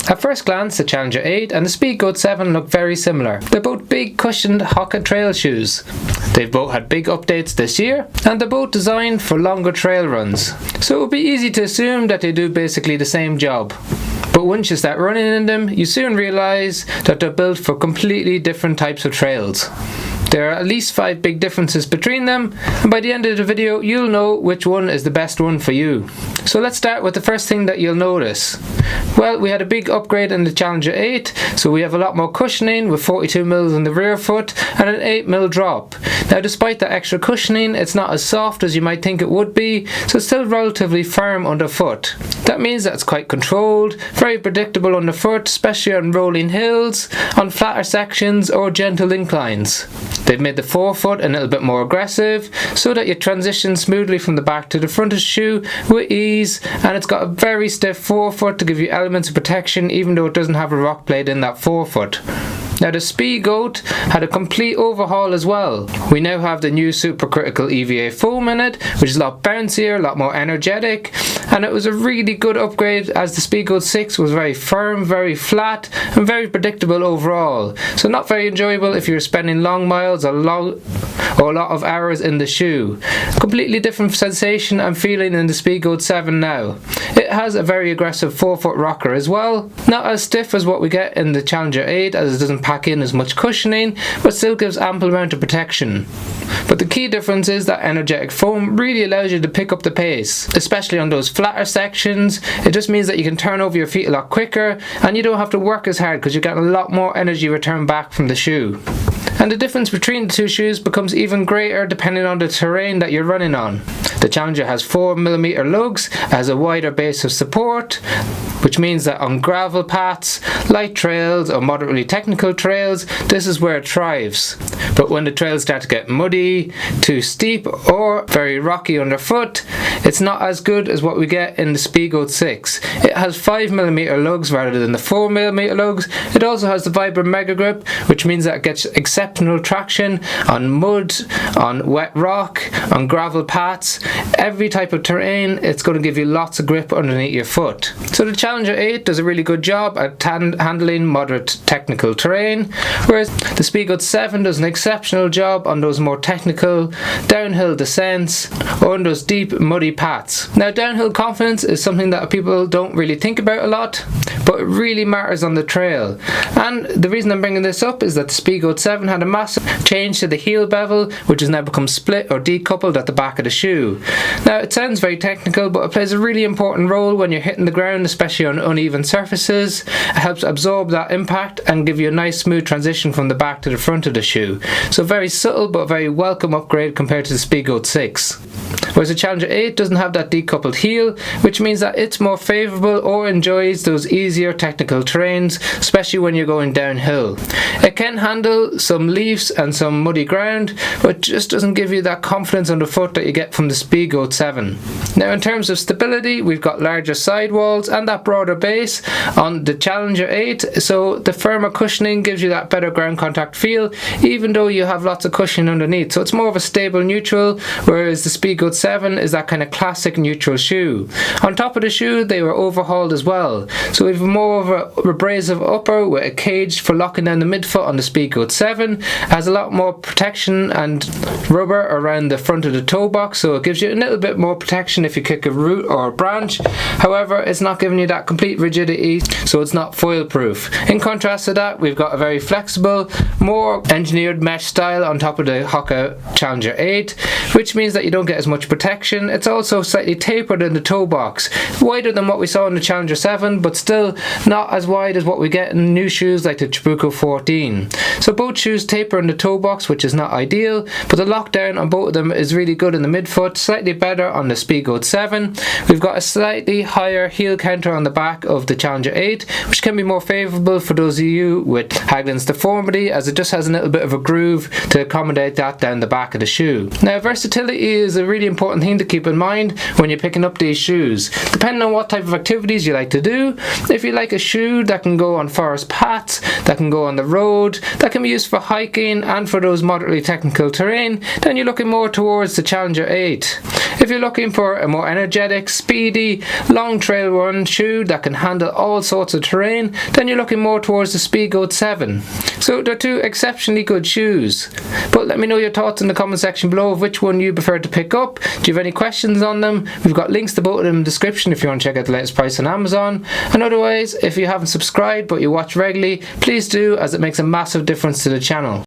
At first glance, the Challenger 8 and the Speedgoat 7 look very similar. They're both big cushioned HOKA trail shoes. They've both had big updates this year, and they're both designed for longer trail runs. So it would be easy to assume that they do basically the same job. But once you start running in them, you soon realise that they're built for completely different types of trails. There are at least 5 big differences between them, and by the end of the video you'll know which one is the best one for you. So let's start with the first thing that you'll notice. Well, we had a big upgrade in the Challenger 8, so we have a lot more cushioning with 42mm in the rear foot and an 8mm drop. Now despite that extra cushioning, it's not as soft as you might think it would be, so it's still relatively firm underfoot. That means that it's quite controlled, very predictable underfoot, especially on rolling hills, on flatter sections or gentle inclines. They've made the forefoot a little bit more aggressive so that you transition smoothly from the back to the front of the shoe with ease, and it's got a very stiff forefoot to give you elements of protection even though it doesn't have a rock blade in that forefoot. Now the Speedgoat had a complete overhaul as well. We now have the new Super Critical EVA foam in it, which is a lot bouncier, a lot more energetic, and it was a really good upgrade as the Speedgoat 6 was very firm, very flat, and very predictable overall. So not very enjoyable if you're spending long miles or a lot of hours in the shoe. Completely different sensation and feeling in the Speedgoat 7 now. It has a very aggressive forefoot rocker as well, not as stiff as what we get in the Challenger 8 as it doesn't pack in as much cushioning, but still gives ample amount of protection. But the key difference is that energetic foam really allows you to pick up the pace, especially on those flatter sections. It just means that you can turn over your feet a lot quicker and you don't have to work as hard because you get a lot more energy returned back from the shoe. And the difference between the two shoes becomes even greater depending on the terrain that you're running on. The Challenger has 4mm lugs, has a wider base of support, which means that on gravel paths, light trails or moderately technical trails, this is where it thrives. But when the trails start to get muddy, too steep or very rocky underfoot, it's not as good as what we get in the Speedgoat 6. It has 5mm lugs rather than the 4mm lugs. It also has the Vibram MegaGrip, which means that it gets exceptional traction on mud, on wet rock, on gravel paths. Every type of terrain, it's going to give you lots of grip underneath your foot. So the Challenger 8 does a really good job at handling moderate technical terrain, whereas the Speedgoat 7 does an exceptional job on those more technical downhill descents or on those deep muddy paths. Now downhill confidence is something that people don't really think about a lot, but it really matters on the trail. And the reason I'm bringing this up is that the Speedgoat 7 had a massive change to the heel bevel, which has now become split or decoupled at the back of the shoe. Now it sounds very technical, but it plays a really important role when you're hitting the ground, especially on uneven surfaces. It helps absorb that impact and give you a nice smooth transition from the back to the front of the shoe. So very subtle but very welcome upgrade compared to the Speedgoat 6. Whereas the Challenger 8 doesn't have that decoupled heel, which means that it's more favourable or enjoys those easier technical terrains, especially when you're going downhill. It can handle some leaves and some muddy ground, but it just doesn't give you that confidence on the foot that you get from the Speedgoat 7. Now in terms of stability, we've got larger sidewalls and that broader base on the Challenger 8, so the firmer cushioning gives you that better ground contact feel, even though you have lots of cushioning underneath. So it's more of a stable neutral, whereas the Speedgoat 7 is that kind of classic neutral shoe. On top of the shoe, they were overhauled as well. So we have more of a abrasive upper with a cage for locking down the midfoot on the Speedgoat 7. It has a lot more protection and rubber around the front of the toe box, so it gives you a little bit more protection if you kick a root or a branch. However, it's not giving you that complete rigidity, so it's not foil proof. In contrast to that, we've got a very flexible, more engineered mesh style on top of the HOKA Challenger 8, which means that you don't get as much protection. It's also slightly tapered in the toe box, wider than what we saw in the Challenger 7, but still not as wide as what we get in new shoes like the Chibuco 14. So both shoes taper in the toe box, which is not ideal, but the lockdown on both of them is really good in the midfoot, slightly better on the Speedgoat 7. We've got a slightly higher heel counter on the back of the Challenger 8, which can be more favourable for those of you with Haglund's deformity, as it just has a little bit of a groove to accommodate that down the back of the shoe. Now versatility is a really important thing to keep in mind when you're picking up these shoes. Depending on what type of activities you like to do, if you like a shoe that can go on forest paths, that can go on the road, that can be used for hiking hiking and for those moderately technical terrain, then you're looking more towards the Challenger 8. If you're looking for a more energetic, speedy, long trail run shoe that can handle all sorts of terrain, then you're looking more towards the Speedgoat 7. So they're two exceptionally good shoes. But let me know your thoughts in the comment section below of which one you prefer to pick up. Do you have any questions on them? We've got links to both of them in the description if you want to check out the latest price on Amazon. And otherwise, if you haven't subscribed but you watch regularly, please do, as it makes a massive difference to the channel.